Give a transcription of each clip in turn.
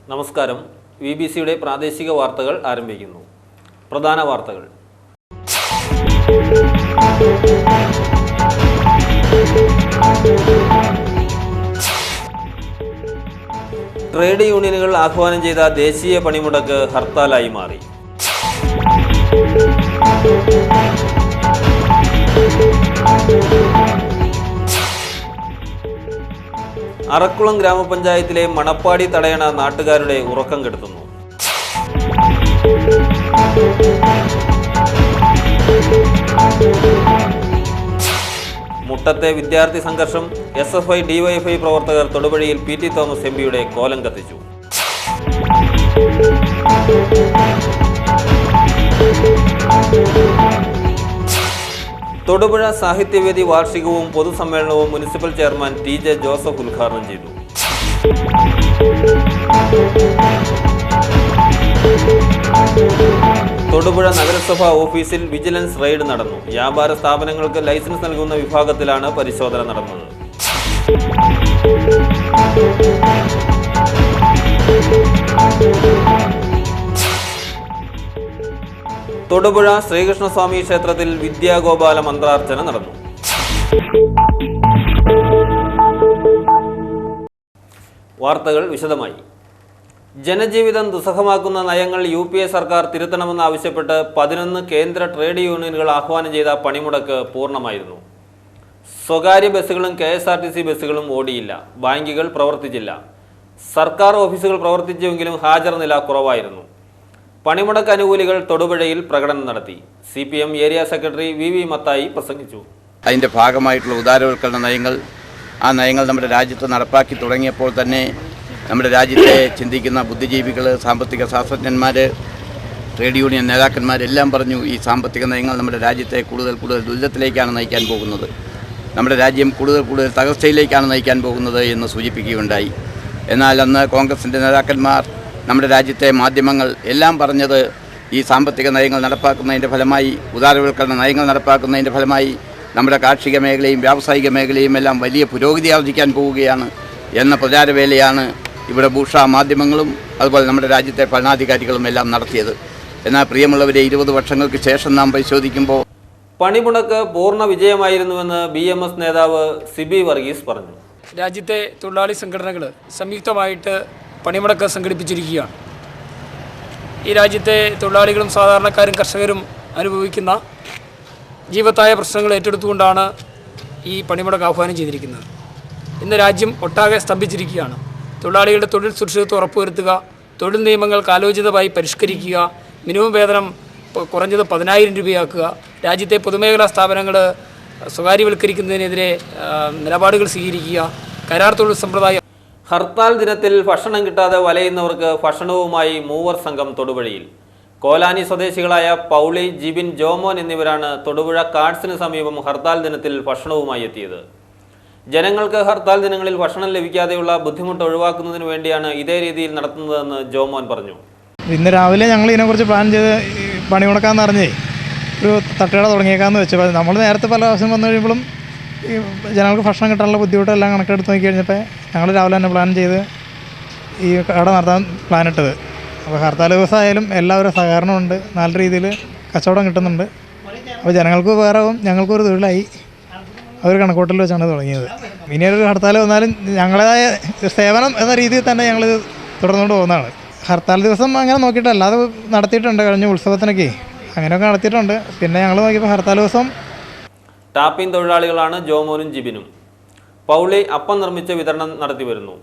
നമസ്കാരം. വിബിസിയുടെ പ്രാദേശിക വാർത്തകൾ ആരംഭിക്കുന്നു. പ്രധാന വാർത്തകൾ. ട്രേഡ് യൂണിയനുകൾ ആഹ്വാനം ചെയ്ത ദേശീയ പണിമുടക്ക് ഹർത്താലായി മാറി. അറക്കുളം ഗ്രാമപഞ്ചായത്തിലെ മണപ്പാടി തടയണ നാട്ടുകാരുടെ ഉറക്കം കെടുത്തുന്നു. മുട്ടത്തെ വിദ്യാർത്ഥി സംഘർഷം. SFI DYFI പ്രവർത്തകർ തൊടുപുഴയിൽ PT തോമസ് MPയുടെ കോലം കത്തിച്ചു. തൊടുപുഴ സാഹിത്യവേദി വാർഷികവും പൊതുസമ്മേളനവും മുനിസിപ്പൽ ചെയർമാൻ TJ ജോസഫ് ഉദ്ഘാടനം ചെയ്തു. തൊടുപുഴ നഗരസഭാ ഓഫീസിൽ വിജിലൻസ് റെയ്ഡ് നടന്നു. വ്യാപാര സ്ഥാപനങ്ങൾക്ക് ലൈസൻസ് നൽകുന്ന വിഭാഗത്തിലാണ് പരിശോധന നടന്നത്. തൊടുപുഴ ശ്രീകൃഷ്ണസ്വാമി ക്ഷേത്രത്തിൽ വിദ്യാഗോപാല മന്ത്രാർച്ചന നടന്നു. വാർത്തകൾ വിശദമായി. ജനജീവിതം ദുസ്സഹമാക്കുന്ന നയങ്ങൾ UPA സർക്കാർ തിരുത്തണമെന്നാവശ്യപ്പെട്ട് 11 കേന്ദ്ര ട്രേഡ് യൂണിയനുകൾ ആഹ്വാനം ചെയ്ത പണിമുടക്ക് പൂർണ്ണമായിരുന്നു. സ്വകാര്യ ബസ്സുകളും KSRTC ബസ്സുകളും ഓടിയില്ല. ബാങ്കുകൾ പ്രവർത്തിച്ചില്ല. സർക്കാർ ഓഫീസുകൾ പ്രവർത്തിച്ചുവെങ്കിലും ഹാജർ നില കുറവായിരുന്നു. പണിമുടക്ക് അനുകൂലികൾ തൊടുപുഴയിൽ പ്രകടനം നടത്തി. CPM area secretary VV Mathai പ്രസംഗിച്ചു. അതിൻ്റെ ഭാഗമായിട്ടുള്ള ഉദാരവൽക്കരണ നയങ്ങൾ, ആ നയങ്ങൾ നമ്മുടെ രാജ്യത്ത് നടപ്പാക്കി തുടങ്ങിയപ്പോൾ തന്നെ നമ്മുടെ രാജ്യത്തെ ചിന്തിക്കുന്ന ബുദ്ധിജീവികൾ, സാമ്പത്തിക ശാസ്ത്രജ്ഞന്മാർ, ട്രേഡ് യൂണിയൻ നേതാക്കന്മാരെല്ലാം പറഞ്ഞു ഈ സാമ്പത്തിക നയങ്ങൾ നമ്മുടെ രാജ്യത്തെ കൂടുതൽ ദുരിതത്തിലേക്കാണ് നയിക്കാൻ പോകുന്നത്, നമ്മുടെ രാജ്യം കൂടുതൽ തകർച്ചയിലേക്കാണ് നയിക്കാൻ പോകുന്നത് എന്ന് സൂചിപ്പിക്കുകയുണ്ടായി. എന്നാൽ അന്ന് കോൺഗ്രസിൻ്റെ നേതാക്കന്മാർ, നമ്മുടെ രാജ്യത്തെ മാധ്യമങ്ങൾ എല്ലാം പറഞ്ഞത് ഈ സാമ്പത്തിക നയങ്ങൾ നടപ്പാക്കുന്നതിൻ്റെ ഫലമായി, ഉദാരവൽക്കരണ നയങ്ങൾ നടപ്പാക്കുന്നതിൻ്റെ ഫലമായി നമ്മുടെ കാർഷിക മേഖലയും വ്യാവസായിക മേഖലയും എല്ലാം വലിയ പുരോഗതി ആർജിക്കാൻ പോവുകയാണ് എന്ന പ്രചാരവേലയാണ് ഇവിടെ ഭൂഷ മാധ്യമങ്ങളും അതുപോലെ നമ്മുടെ രാജ്യത്തെ ഭരണാധികാരികളും എല്ലാം നടത്തിയത്. എന്നാൽ പ്രിയമുള്ളവരെ, 20 വർഷങ്ങൾക്ക് ശേഷം നാം പരിശോധിക്കുമ്പോൾ പണിമുടക്ക് പൂർണ്ണ വിജയമായിരുന്നുവെന്ന് BMS നേതാവ് സിബി വർഗീസ് പറഞ്ഞു. രാജ്യത്തെ തൊഴിലാളി സംഘടനകൾ സംയുക്തമായിട്ട് പണിമുടക്ക് സംഘടിപ്പിച്ചിരിക്കുകയാണ്. ഈ രാജ്യത്തെ തൊഴിലാളികളും സാധാരണക്കാരും കർഷകരും അനുഭവിക്കുന്ന ജീവത്തായ പ്രശ്നങ്ങൾ ഏറ്റെടുത്തുകൊണ്ടാണ് ഈ പണിമുടക്ക് ആഹ്വാനം ചെയ്തിരിക്കുന്നത്. ഇന്ന് രാജ്യം ഒട്ടാകെ സ്തംഭിച്ചിരിക്കുകയാണ്. തൊഴിലാളികളുടെ തൊഴിൽ സുരക്ഷിതത്വം ഉറപ്പുവരുത്തുക, തൊഴിൽ നിയമങ്ങൾ കാലോചിതമായി പരിഷ്കരിക്കുക, മിനിമം വേതനം കുറഞ്ഞത് 10,000 രൂപയാക്കുക, രാജ്യത്തെ പൊതുമേഖലാ സ്ഥാപനങ്ങൾ സ്വകാര്യവൽക്കരിക്കുന്നതിനെതിരെ നിലപാടുകൾ സ്വീകരിക്കുക, കരാർ തൊഴിൽ സമ്പ്രദായം. ഹർത്താൽ ദിനത്തിൽ ഭക്ഷണം കിട്ടാതെ വലയുന്നവർക്ക് ഭക്ഷണവുമായി മൂവർ സംഘം തൊടുപുഴയിൽ. കോലാനി സ്വദേശികളായ പൗളി, ജിബിൻ, ജോമോൻ എന്നിവരാണ് തൊടുപുഴ കാർഡ്സിന് സമീപം ഹർത്താൽ ദിനത്തിൽ ഭക്ഷണവുമായി എത്തിയത്. ജനങ്ങൾക്ക് ഹർത്താൽ ദിനങ്ങളിൽ ഭക്ഷണം ലഭിക്കാതെയുള്ള ബുദ്ധിമുട്ട് ഒഴിവാക്കുന്നതിന് വേണ്ടിയാണ് ഇതേ രീതിയിൽ നടത്തുന്നതെന്ന് ജോമോൻ പറഞ്ഞു. ഇന്ന് രാവിലെ ഞങ്ങൾ ഇതിനെക്കുറിച്ച് പ്ലാൻ ചെയ്ത് പണിമുടക്കാമെന്ന് അറിഞ്ഞേ ഒരു തട്ടുകട തുടങ്ങിയേക്കാമെന്ന് വെച്ചു. നമ്മൾ നേരത്തെ പല പ്രാവശ്യം വന്നു കഴിയുമ്പോഴും ഈ ജനങ്ങൾക്ക് ഭക്ഷണം കിട്ടാനുള്ള ബുദ്ധിമുട്ടെല്ലാം കണക്കെടുത്ത് നോക്കി കഴിഞ്ഞപ്പോൾ ഞങ്ങൾ രാവിലെ തന്നെ പ്ലാൻ ചെയ്ത് ഈ കട നടത്താൻ പ്ലാനിട്ടത്. അപ്പോൾ ഹർത്താൽ ദിവസമായാലും എല്ലാവരും സഹകരണമുണ്ട്, നല്ല രീതിയിൽ കച്ചവടം കിട്ടുന്നുണ്ട്. അപ്പോൾ ജനങ്ങൾക്ക് ഉപകാരവും ഞങ്ങൾക്കൊരു തൊഴിലായി അവർ കണക്കൂട്ടൽ വെച്ചാണ് തുടങ്ങിയത്. ഇനിയൊരു ഹർത്താൽ വന്നാലും ഞങ്ങളുടേതായ സേവനം എന്ന രീതിയിൽ തന്നെ ഞങ്ങളിത് തുടർന്നുകൊണ്ട് പോകുന്നതാണ്. ഹർത്താൽ ദിവസം അങ്ങനെ നോക്കിയിട്ട് അല്ലാതെ നടത്തിയിട്ടുണ്ട്. കഴിഞ്ഞ ഉത്സവത്തിനൊക്കെ അങ്ങനെയൊക്കെ നടത്തിയിട്ടുണ്ട്. പിന്നെ ഞങ്ങൾ നോക്കിയപ്പോൾ ഹർത്താൽ ദിവസം ടാപ്പിംഗ് തൊഴിലാളികളാണ് ജോമോനും ജിബിനും. പൗളി അപ്പം നിർമ്മിച്ച് വിതരണം നടത്തി വരുന്നു.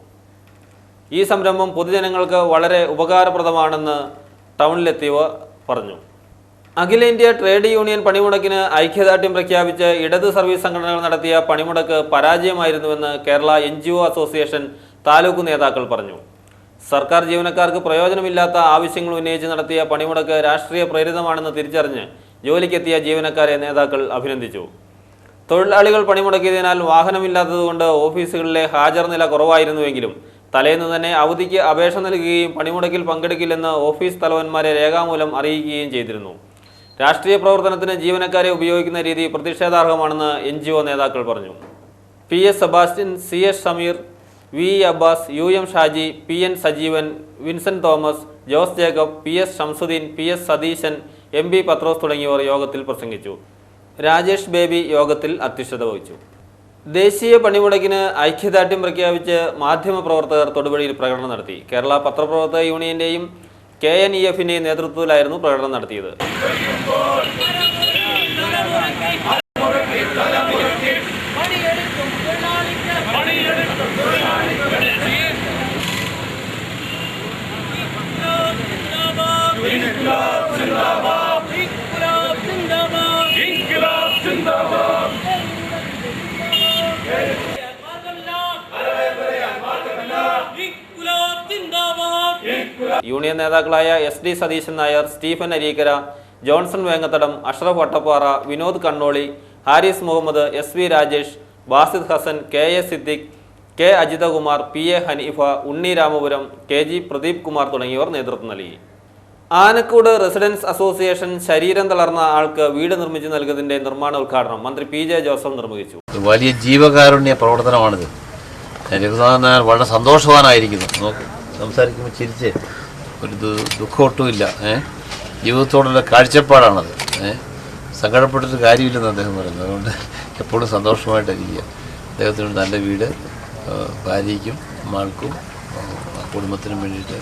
ഈ സംരംഭം പൊതുജനങ്ങൾക്ക് വളരെ ഉപകാരപ്രദമാണെന്ന് ടൗണിലെത്തിയവർ പറഞ്ഞു. അഖിലേന്ത്യാ ട്രേഡ് യൂണിയൻ പണിമുടക്കിന് ഐക്യദാർഢ്യം പ്രഖ്യാപിച്ച് ഇടത് സർവീസ് സംഘടനകൾ നടത്തിയ പണിമുടക്ക് പരാജയമായിരുന്നുവെന്ന് കേരള NGO അസോസിയേഷൻ താലൂക്ക് നേതാക്കൾ പറഞ്ഞു. സർക്കാർ ജീവനക്കാർക്ക് പ്രയോജനമില്ലാത്ത ആവശ്യങ്ങൾ ഉന്നയിച്ച് നടത്തിയ പണിമുടക്ക് രാഷ്ട്രീയ പ്രേരിതമാണെന്ന് തിരിച്ചറിഞ്ഞ് ജോലിക്കെത്തിയ ജീവനക്കാരെ നേതാക്കൾ അഭിനന്ദിച്ചു. തൊഴിലാളികൾ പണിമുടക്കിയതിനാൽ വാഹനമില്ലാത്തതുകൊണ്ട് ഓഫീസുകളിലെ ഹാജർ നില കുറവായിരുന്നുവെങ്കിലും തലേന്ന് തന്നെ അവധിക്ക് അപേക്ഷ നൽകുകയും പണിമുടക്കിൽ പങ്കെടുക്കില്ലെന്ന് ഓഫീസ് തലവന്മാരെ രേഖാമൂലം അറിയിക്കുകയും ചെയ്തിരുന്നു. രാഷ്ട്രീയ പ്രവർത്തനത്തിന് ജീവനക്കാരെ ഉപയോഗിക്കുന്ന രീതി പ്രതിഷേധാർഹമാണെന്ന് NGO നേതാക്കൾ പറഞ്ഞു. PS Sebastian, CS Sameer, V Abbas, UM Shaji, PN Sajeevan, Vincent Thomas, Jose Jacob, PS Shamsuddin, PS Satheesan, MB Pathrose തുടങ്ങിയവർ യോഗത്തിൽ പ്രസംഗിച്ചു. രാജേഷ് ബേബി യോഗത്തിൽ അധ്യക്ഷത വഹിച്ചു. ദേശീയ പണിമുടക്കിന് ഐക്യദാർഢ്യം പ്രഖ്യാപിച്ച് മാധ്യമപ്രവർത്തകർ തൊടുപുഴയിൽ പ്രകടനം നടത്തി. കേരള പത്രപ്രവർത്തക യൂണിയന്റെയും KNEF-ന്റെയും നേതൃത്വത്തിലായിരുന്നു പ്രകടനം നടത്തിയത്. യൂണിയൻ നേതാക്കളായ SD Satheeshan Nair, Stephen Areekkara, Johnson Vengathadam, Ashraf Vattappara, Vinod Kannoli, Haris Muhammad, SV Rajesh, Basid Hassan, KA Siddique, K Ajithakumar, PA Haneefa, Unni Ramapuram, KG Pradeep Kumar തുടങ്ങിയവർ നേതൃത്വം നൽകി. ആനക്കൂട് റെസിഡൻസ് അസോസിയേഷൻ ശരീരം തളർന്ന ആൾക്ക് വീട് നിർമ്മിച്ചു നൽകുന്നതിന്റെ നിർമ്മാണ ഉദ്ഘാടനം മന്ത്രി PJ ജോസഫ് നിർവഹിച്ചു. വലിയ ജീവകാരുണ്യ പ്രവർത്തനമാണിത്. രഘുനാഥൻ നായർ വളരെ സന്തോഷവാനായിരിക്കുന്നു. നോക്ക്, സംസാരിക്കുമ്പോൾ ചിരിച്ച് ഒരു ദുഃഖമൊട്ടുമില്ല. ജീവിതത്തോടുള്ള കാഴ്ചപ്പാടാണത്. സങ്കടപ്പെട്ടിട്ട് കാര്യമില്ലെന്ന് അദ്ദേഹം പറയുന്നത്. അതുകൊണ്ട് എപ്പോഴും സന്തോഷമായിട്ടിരിക്കുക. അദ്ദേഹത്തിന് നല്ല വീട് ഭാര്യയ്ക്കും മകൾക്കും കുടുംബത്തിനും വേണ്ടിയിട്ട്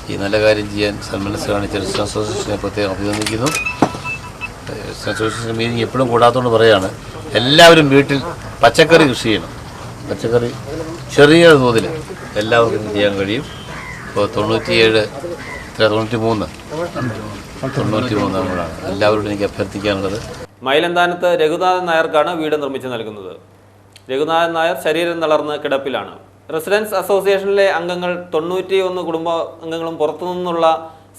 ഈ നല്ല കാര്യം ചെയ്യാൻ സന്മനസ് കാണിച്ച റെസിഡൻസ് അസോസിയേഷനെ പ്രത്യേകം അഭിനന്ദിക്കുന്നു. റെസിഡൻസ് അസോസിയേഷൻ മീറ്റിംഗ് എപ്പോഴും കൂടാത്തതുകൊണ്ട് പറയുകയാണ്, എല്ലാവരും വീട്ടിൽ പച്ചക്കറി കൃഷി ചെയ്യണം. പച്ചക്കറി ചെറിയ തോതിൽ എല്ലാവർക്കും ചെയ്യാൻ കഴിയും. ഇപ്പോൾ 93 നമ്മളാണ്. എല്ലാവരോടും എനിക്ക് അഭ്യർത്ഥിക്കാനുള്ളത്. മൈലന്താനത്ത് രഘുനാഥൻ നായർക്കാണ് വീട് നിർമ്മിച്ചു നൽകുന്നത്. രഘുനാഥൻ നായർ ശരീരം തളർന്ന് കിടപ്പിലാണ്. റെസിഡൻസ് അസോസിയേഷനിലെ അംഗങ്ങൾ 91 കുടുംബ അംഗങ്ങളും പുറത്തുനിന്നുള്ള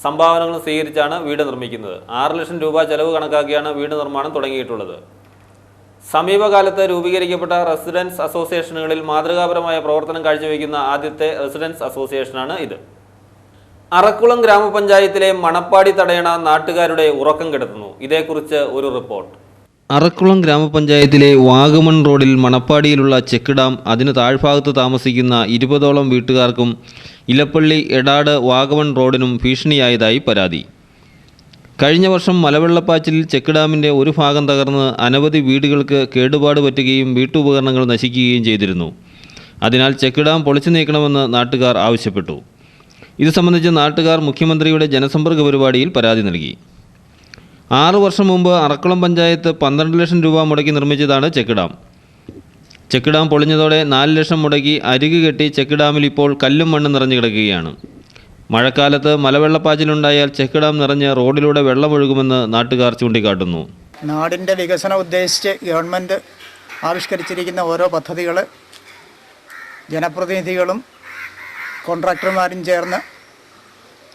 സംഭാവനകളും സ്വീകരിച്ചാണ് വീട് നിർമ്മിക്കുന്നത്. 6 ലക്ഷം രൂപ ചെലവ് കണക്കാക്കിയാണ് വീട് നിർമ്മാണം തുടങ്ങിയിട്ടുള്ളത്. സമീപകാലത്ത് രൂപീകരിക്കപ്പെട്ട റെസിഡൻസ് അസോസിയേഷനുകളിൽ മാതൃകാപരമായ പ്രവർത്തനം കാഴ്ചവെക്കുന്ന ആദ്യത്തെ റെസിഡൻസ് അസോസിയേഷനാണ് ഇത്. അറക്കുളം ഗ്രാമപഞ്ചായത്തിലെ മണപ്പാടി തടയണ നാട്ടുകാരുടെ ഉറക്കം കെടുത്തുന്നു. ഇതേക്കുറിച്ച് ഒരു റിപ്പോർട്ട്. അറക്കുളം ഗ്രാമപഞ്ചായത്തിലെ വാഗമൺ റോഡിൽ മണപ്പാടിയിലുള്ള ചെക്ക് ഡാം, അതിന് താഴ്ഭാഗത്ത് താമസിക്കുന്ന 20ഓളം വീട്ടുകാർക്കും ഇലപ്പള്ളി എടാട് വാഗമൺ റോഡിനും ഭീഷണിയായതായി പരാതി. കഴിഞ്ഞ വർഷം മലവെള്ളപ്പാച്ചിലിൽ ചെക്ക് ഡാമിൻ്റെ ഒരു ഭാഗം തകർന്ന് അനവധി വീടുകൾക്ക് കേടുപാട് പറ്റുകയും വീട്ടുപകരണങ്ങൾ നശിക്കുകയും ചെയ്തിരുന്നു. അതിനാൽ ചെക്ക് ഡാം പൊളിച്ചു നീക്കണമെന്ന് നാട്ടുകാർ ആവശ്യപ്പെട്ടു. ഇത് സംബന്ധിച്ച് നാട്ടുകാർ മുഖ്യമന്ത്രിയുടെ ജനസമ്പർക്ക പരിപാടിയിൽ പരാതി നൽകി. 6 വർഷം മുമ്പ് അറക്കുളം പഞ്ചായത്ത് 12 ലക്ഷം രൂപ മുടക്കി നിർമ്മിച്ചതാണ് ചെക്ക് ഡാം. ചെക്ക് ഡാം പൊളിഞ്ഞതോടെ 4 ലക്ഷം മുടക്കി അരികു കെട്ടി ചെക്ക് ഡാമിൽ ഇപ്പോൾ കല്ലും മണ്ണും നിറഞ്ഞു കിടക്കുകയാണ്. മഴക്കാലത്ത് മലവെള്ളപ്പാച്ചിലുണ്ടായാൽ ചെക്ക് ഡാം നിറഞ്ഞ് റോഡിലൂടെ വെള്ളമൊഴുകുമെന്ന് നാട്ടുകാർ ചൂണ്ടിക്കാട്ടുന്നു. നാടിൻ്റെ വികസനം ഉദ്ദേശിച്ച് ഗവൺമെൻറ് ആവിഷ്കരിച്ചിരിക്കുന്ന ഓരോ പദ്ധതികൾ ജനപ്രതിനിധികളും കോൺട്രാക്ടർമാരും ചേർന്ന്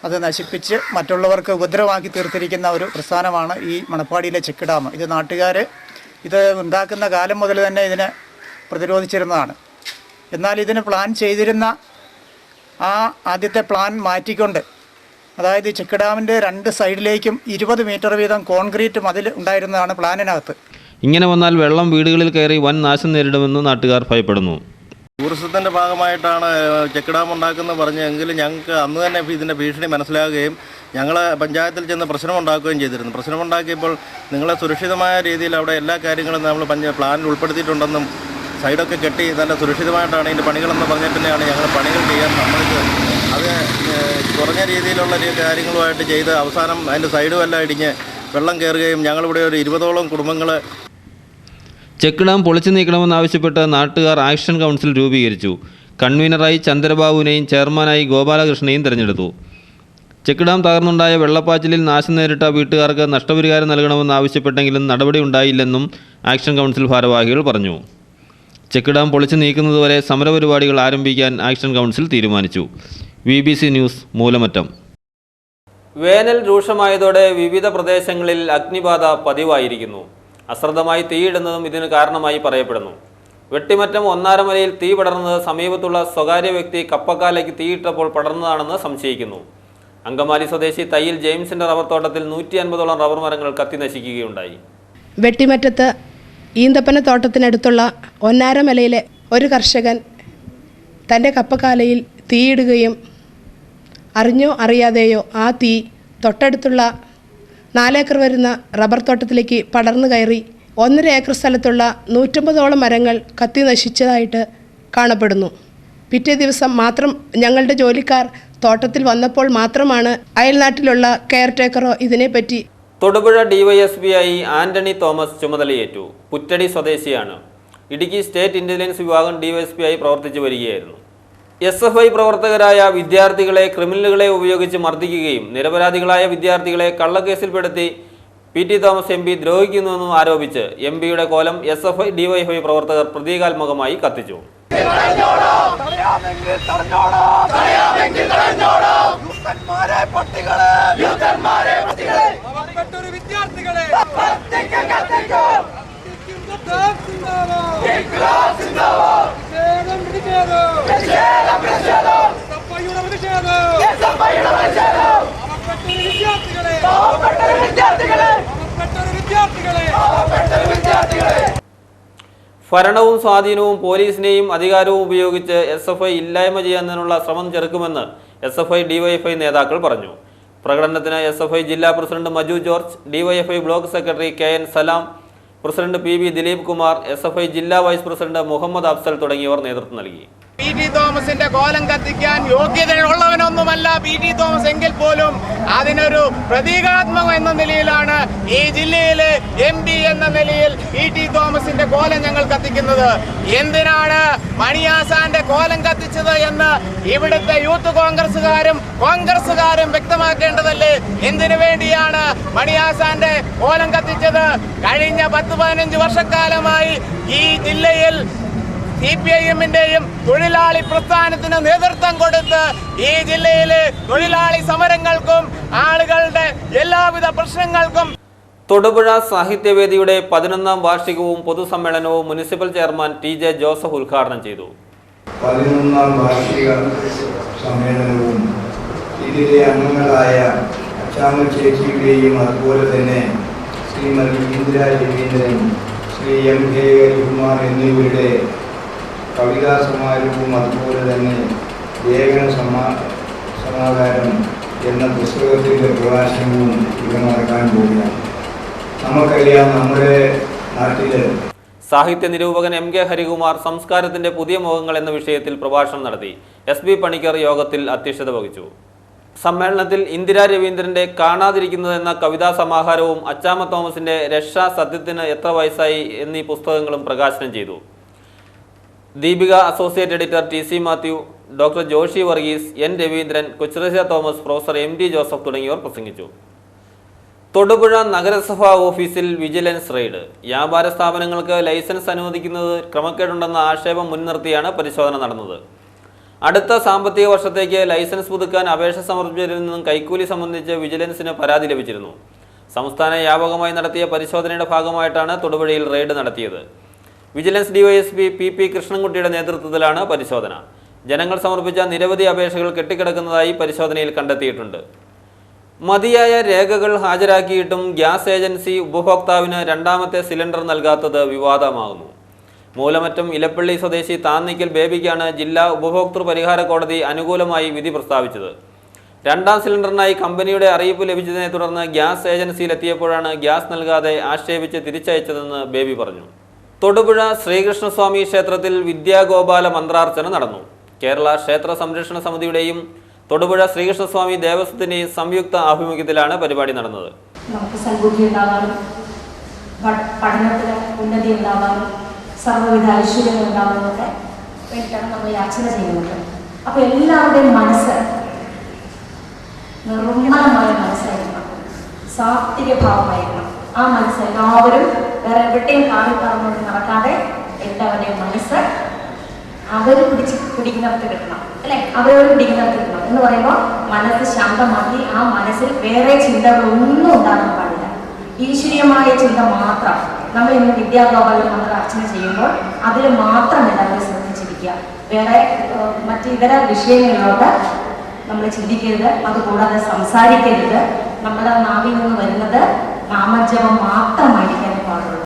അത് നശിപ്പിച്ച് മറ്റുള്ളവർക്ക് ഉപദ്രവമാക്കി തീർത്തിരിക്കുന്ന ഒരു പ്രസ്ഥാനമാണ് ഈ മണപ്പാടിയിലെ ചെക്ക് ഡാം. ഇത് നാട്ടുകാർ ഇത് ഉണ്ടാക്കുന്ന കാലം മുതൽ തന്നെ ഇതിനെ പ്രതിരോധിച്ചിരുന്നതാണ്. എന്നാൽ ഇതിന് പ്ലാൻ ചെയ്തിരുന്ന ആ ആദ്യത്തെ പ്ലാൻ മാറ്റിക്കൊണ്ട്, അതായത് ചെക്ക് ഡാമിൻ്റെ 2 സൈഡിലേക്കും 20 മീറ്റർ വീതം കോൺക്രീറ്റ് മതിൽ ഉണ്ടായിരുന്നതാണ് പ്ലാനിനകത്ത്. ഇങ്ങനെ വന്നാൽ വെള്ളം വീടുകളിൽ കയറി വൻ നാശം നേരിടുമെന്ന് നാട്ടുകാർ ഭയപ്പെടുന്നു. ടൂറിസത്തിൻ്റെ ഭാഗമായിട്ടാണ് ചെക്ക് ഡാം ഉണ്ടാക്കുന്നത് പറഞ്ഞെങ്കിലും ഞങ്ങൾക്ക് അന്ന് തന്നെ ഇതിൻ്റെ ഭീഷണി മനസ്സിലാകുകയും ഞങ്ങൾ പഞ്ചായത്തിൽ ചെന്ന് പ്രശ്നമുണ്ടാക്കുകയും ചെയ്തിരുന്നു. പ്രശ്നമുണ്ടാക്കിയപ്പോൾ നിങ്ങളെ സുരക്ഷിതമായ രീതിയിൽ അവിടെ എല്ലാ കാര്യങ്ങളും നമ്മൾ പ്ലാനിൽ ഉൾപ്പെടുത്തിയിട്ടുണ്ടെന്നും സൈഡൊക്കെ കെട്ടി നല്ല സുരക്ഷിതമായിട്ടാണ് ഇതിൻ്റെ പണികളെന്ന് പറഞ്ഞ പിന്നെയാണ് ഞങ്ങൾ പണികൾ ചെയ്യാൻ സമ്മതിച്ചത്. അത് കുറഞ്ഞ രീതിയിലുള്ള കാര്യങ്ങളുമായിട്ട് ചെയ്ത് അവസാനം അതിൻ്റെ സൈഡും എല്ലാം ഇടിഞ്ഞ് വെള്ളം കയറുകയും ഞങ്ങളിവിടെ ഒരു 20ഓളം കുടുംബങ്ങൾ ചെക്ക് ഡാം പൊളിച്ചു നീക്കണമെന്നാവശ്യപ്പെട്ട് നാട്ടുകാർ ആക്ഷൻ കൗൺസിൽ രൂപീകരിച്ചു. കൺവീനറായി ചന്ദ്രബാബുവിനെയും ചെയർമാനായി ഗോപാലകൃഷ്ണനെയും തിരഞ്ഞെടുത്തു. ചെക്ക് ഡാം തകർന്നുണ്ടായ വെള്ളപ്പാച്ചിലിൽ നാശം നേരിട്ട വീട്ടുകാർക്ക് നഷ്ടപരിഹാരം നൽകണമെന്നാവശ്യപ്പെട്ടെങ്കിലും നടപടി ഉണ്ടായില്ലെന്നും ആക്ഷൻ കൗൺസിൽ ഭാരവാഹികൾ പറഞ്ഞു. ചെക്ക് ഡാം പൊളിച്ചു നീക്കുന്നതുവരെ സമരപരിപാടികൾ ആരംഭിക്കാൻ ആക്ഷൻ കൗൺസിൽ തീരുമാനിച്ചു. VBC news, Moolamattam. വേനൽ രൂക്ഷമായതോടെ വിവിധ പ്രദേശങ്ങളിൽ അഗ്നിബാധ പതിവായിരിക്കുന്നു. അശ്രദ്ധമായി തീയിടുന്നതും ഇതിന് കാരണമായി പറയപ്പെടുന്നു. വെട്ടിമറ്റം ഒന്നാരമലയിൽ തീ പടർന്നത് സമീപത്തുള്ള സ്വകാര്യ വ്യക്തി കപ്പക്കാലയ്ക്ക് തീയിട്ടപ്പോൾ പടർന്നതാണെന്ന് സംശയിക്കുന്നു. അങ്കമാലി സ്വദേശി തയ്യിൽ ജെയിംസിന്റെ റബ്ബർ തോട്ടത്തിൽ 150ഓളം റബ്ബർ മരങ്ങൾ കത്തി നശിക്കുകയുണ്ടായി. വെട്ടിമറ്റത്ത് ഈന്തപ്പന തോട്ടത്തിനടുത്തുള്ള ഒന്നാരമലയിലെ ഒരു കർഷകൻ തൻ്റെ കപ്പക്കാലയിൽ തീയിടുകയും അറിഞ്ഞോ അറിയാതെയോ ആ തീ തൊട്ടടുത്തുള്ള 4 ഏക്കർ വരുന്ന റബ്ബർ തോട്ടത്തിലേക്ക് പടർന്നു കയറി 1.5 ഏക്കർ സ്ഥലത്തുള്ള 150ഓളം മരങ്ങൾ കത്തി നശിച്ചതായിട്ട് കാണപ്പെടുന്നു. പിറ്റേ ദിവസം മാത്രം ഞങ്ങളുടെ ജോലിക്കാർ തോട്ടത്തിൽ വന്നപ്പോൾ മാത്രമാണ് അയൽനാട്ടിലുള്ള കെയർ ടേക്കറോ ഇതിനെപ്പറ്റി. തൊടുപുഴ ഡിവൈഎസ്പിയായി ആന്റണി തോമസ് ചുമതലയേറ്റു. പുറ്റടി സ്വദേശിയാണ്. ഇടുക്കി സ്റ്റേറ്റ് ഇന്റലിജൻസ് വിഭാഗം ഡിവൈഎസ്പിയായി പ്രവർത്തിച്ചു വരികയായിരുന്നു. SFI പ്രവർത്തകരായ വിദ്യാർത്ഥികളെ ക്രിമിനലുകളെ ഉപയോഗിച്ച് മർദ്ദിക്കുകയും നിരപരാധികളായ വിദ്യാർത്ഥികളെ കള്ളക്കേസിൽപ്പെടുത്തി PT തോമസ് MP ദ്രോഹിക്കുന്നുവെന്നും ആരോപിച്ച് MPയുടെ കോലം SFI DYFI പ്രവർത്തകർ പ്രതീകാത്മകമായി കത്തിച്ചു. ഭരണവും സ്വാധീനവും പോലീസിനെയും അധികാരവും ഉപയോഗിച്ച് SFI ഇല്ലായ്മ ചെയ്യുന്നതിനുള്ള ശ്രമം ചെറുക്കുമെന്ന് SFI DYFI നേതാക്കൾ പറഞ്ഞു. പ്രകടനത്തിന് SFI ജില്ലാ president Maju George, DYFI block secretary KN Salam, president PB Dileep Kumar, SFI ജില്ലാ വൈസ് പ്രസിഡന്റ് മുഹമ്മദ് അഫ്സൽ തുടങ്ങിയവർ നേതൃത്വം നൽകി. PT തോമസിന്റെ കോലം കത്തിക്കാൻ യോഗ്യതയുള്ളവനൊന്നുമല്ല PT തോമസ് എങ്കിൽ പോലും അതിനൊരു പ്രതീകാത്മകം എന്ന നിലയിലാണ് ഈ ജില്ലയിലെ MP എന്ന നിലയിൽ PT തോമസിന്റെ കോലം ഞങ്ങൾ കത്തിക്കുന്നത്. എന്തിനാണ് മണിയാസാന്റെ കോലം കത്തിച്ചത് എന്ന് ഇവിടുത്തെ യൂത്ത് കോൺഗ്രസുകാരും വ്യക്തമാക്കേണ്ടതല്ലേ? എന്തിനു വേണ്ടിയാണ് മണിയാസാന്റെ കോലം കത്തിച്ചത്? കഴിഞ്ഞ 10-15 വർഷക്കാലമായി ഈ ജില്ലയിൽ CPIM-ന്റെയും തൊഴിലാളി പ്രസ്ഥാനത്തിന് നേതൃത്വം കൊടുത്ത് ഈ ജില്ലയിലെ തൊഴിലാളി സമരങ്ങൾക്കും ആളുകളുടെ എല്ലാവിധ പ്രശ്നങ്ങൾക്കും. തൊടുപുഴ സാഹിത്യവേദിയുടെ 11ാം വാർഷികവും പൊതുസമ്മേളനവും മുനിസിപ്പൽ ചെയർമാൻ TJ ജോസഫ് ഉദ്ഘാടനം ചെയ്തു. 11ാം വാർഷിക സമ്മേളനവും ഇതിലെ അംഗങ്ങളായ അച്ചാമ്മ ചേച്ചിയുടെയും അതുപോലെ തന്നെ ശ്രീമതി ഇന്ദിരാ രവീന്ദ്രൻ, ശ്രീ MK ഹരികുമാർ എന്നിവരുടെ കവിതാ സമാരംഭവും അതുപോലെ തന്നെ ലേഖന സമാഹാരം എന്ന പുസ്തകത്തിൻ്റെ പ്രകാശനവും ഇവിടെ നടക്കാൻ പോവുകയാണ്. നമുക്കറിയാം, നമ്മുടെ നാട്ടിൽ സാഹിത്യ നിരൂപകൻ MK ഹരികുമാർ സംസ്കാരത്തിന്റെ പുതിയ മുഖങ്ങൾ എന്ന വിഷയത്തിൽ പ്രഭാഷണം നടത്തി. SB പണിക്കർ യോഗത്തിൽ അധ്യക്ഷത വഹിച്ചു. സമ്മേളനത്തിൽ ഇന്ദിരാ രവീന്ദ്രന്റെ കാണാതിരിക്കുന്നത് എന്ന കവിതാ സമാഹാരവും അച്ചാമ്മ തോമസിന്റെ രക്ഷാ സത്യത്തിന് എത്ര വയസ്സായി എന്നീ പുസ്തകങ്ങളും പ്രകാശനം ചെയ്തു. Deepika associate editor TC Mathew, doctor Joshy Varghese, N Raveendran, Kochurassa Thomas, professor MD Joseph തുടങ്ങിയവർ പ്രസംഗിച്ചു. തൊടുപുഴ നഗരസഭാ ഓഫീസിൽ വിജിലൻസ് റെയ്ഡ്. വ്യാപാര സ്ഥാപനങ്ങൾക്ക് ലൈസൻസ് അനുവദിക്കുന്നത് ക്രമക്കേടുണ്ടെന്ന ആക്ഷേപം മുൻനിർത്തിയാണ് പരിശോധന നടന്നത്. അടുത്ത സാമ്പത്തിക വർഷത്തേക്ക് ലൈസൻസ് പുതുക്കാൻ അപേക്ഷ സമർപ്പിച്ചതിൽ നിന്നും കൈക്കൂലി സംബന്ധിച്ച് വിജിലൻസിന് പരാതി ലഭിച്ചിരുന്നു. സംസ്ഥാന വ്യാപകമായി നടത്തിയ പരിശോധനയുടെ ഭാഗമായിട്ടാണ് തൊടുപുഴയിൽ റെയ്ഡ് നടത്തിയത്. വിജിലൻസ് DYSP PP കൃഷ്ണൻകുട്ടിയുടെ നേതൃത്വത്തിലാണ് പരിശോധന. ജനങ്ങൾ സമർപ്പിച്ച നിരവധി അപേക്ഷകൾ കെട്ടിക്കിടക്കുന്നതായി പരിശോധനയിൽ കണ്ടെത്തിയിട്ടുണ്ട്. മതിയായ രേഖകൾ ഹാജരാക്കിയിട്ടും ഗ്യാസ് ഏജൻസി ഉപഭോക്താവിന് 2ാമത്തെ സിലിണ്ടർ നൽകാത്തത് വിവാദമാകുന്നു. മൂലമറ്റം ഇലപ്പള്ളി സ്വദേശി താന്നിക്കൽ ബേബിക്കാണ് ജില്ലാ ഉപഭോക്തൃ പരിഹാര കോടതി അനുകൂലമായി വിധി പ്രസ്താവിച്ചത്. 2ാം സിലിണ്ടറിനായി കമ്പനിയുടെ അറിയിപ്പ് ലഭിച്ചതിനെ തുടർന്ന് ഗ്യാസ് ഏജൻസിയിലെത്തിയപ്പോഴാണ് ഗ്യാസ് നൽകാതെ ആക്ഷേപിച്ച് തിരിച്ചയച്ചതെന്ന് ബേബി പറഞ്ഞു. തൊടുപുഴ ശ്രീകൃഷ്ണസ്വാമി ക്ഷേത്രത്തിൽ വിദ്യാഗോപാല മന്ത്രാർച്ചന നടന്നു. കേരള ക്ഷേത്ര സംരക്ഷണ സമിതിയുടെയും തൊടുപുഴ ശ്രീകൃഷ്ണസ്വാമി ദേവസ്വത്തിന്റെയും സംയുക്ത ആഭിമുഖ്യത്തിലാണ് പരിപാടി നടന്നത്. നമുക്ക് സൽബുദ്ധി ഉണ്ടാകാനും പഠനത്തിന് ഉന്നതി ഉണ്ടാകാനും സർവ്വവിധ ഐശ്വര്യങ്ങൾ ഉണ്ടാകുന്നതൊക്കെ വേണ്ടിയിട്ടാണ് നമ്മൾ യാചന ചെയ്യുന്നത്. അപ്പോൾ എല്ലാവരുടെയും മനസ്സ് നിർമ്മലമായ മനസ്സായിരിക്കണം, സാത്വിക ഭാവമായിരിക്കണം. ആ മനസ്സ് എല്ലാവരും വേറെ എവിടെയും കാറി പറഞ്ഞുകൊണ്ട് നടക്കാതെ എല്ലാവരുടെയും മനസ്സ് അവർ പിടിക്കുന്നിടത്ത് കിട്ടണം, അല്ലെ? അവരോട് പിടിക്കുന്നിടത്ത് കിട്ടണം എന്ന് പറയുമ്പോൾ മനസ്സ് ശാന്തമാക്കി ആ മനസ്സിൽ വേറെ ചിന്തകളൊന്നും ഉണ്ടാകാൻ പാടില്ല. ഈശ്വരീയമായ ചിന്ത മാത്രം. നമ്മൾ ഇന്ന് വിദ്യാഗോപാലം നമ്മൾ അർച്ചന ചെയ്യുമ്പോൾ അതിൽ മാത്രം എല്ലാവരും ശ്രദ്ധിച്ചിരിക്കുക. വേറെ മറ്റിതര വിഷയങ്ങളിലോട്ട് നമ്മൾ ചിന്തിക്കരുത്. അതുകൂടാതെ സംസാരിക്കരുത്. നമ്മുടെ നാവിൽ നിന്ന് വരുന്നത് നാമജപം മാത്രമായിരിക്കണം.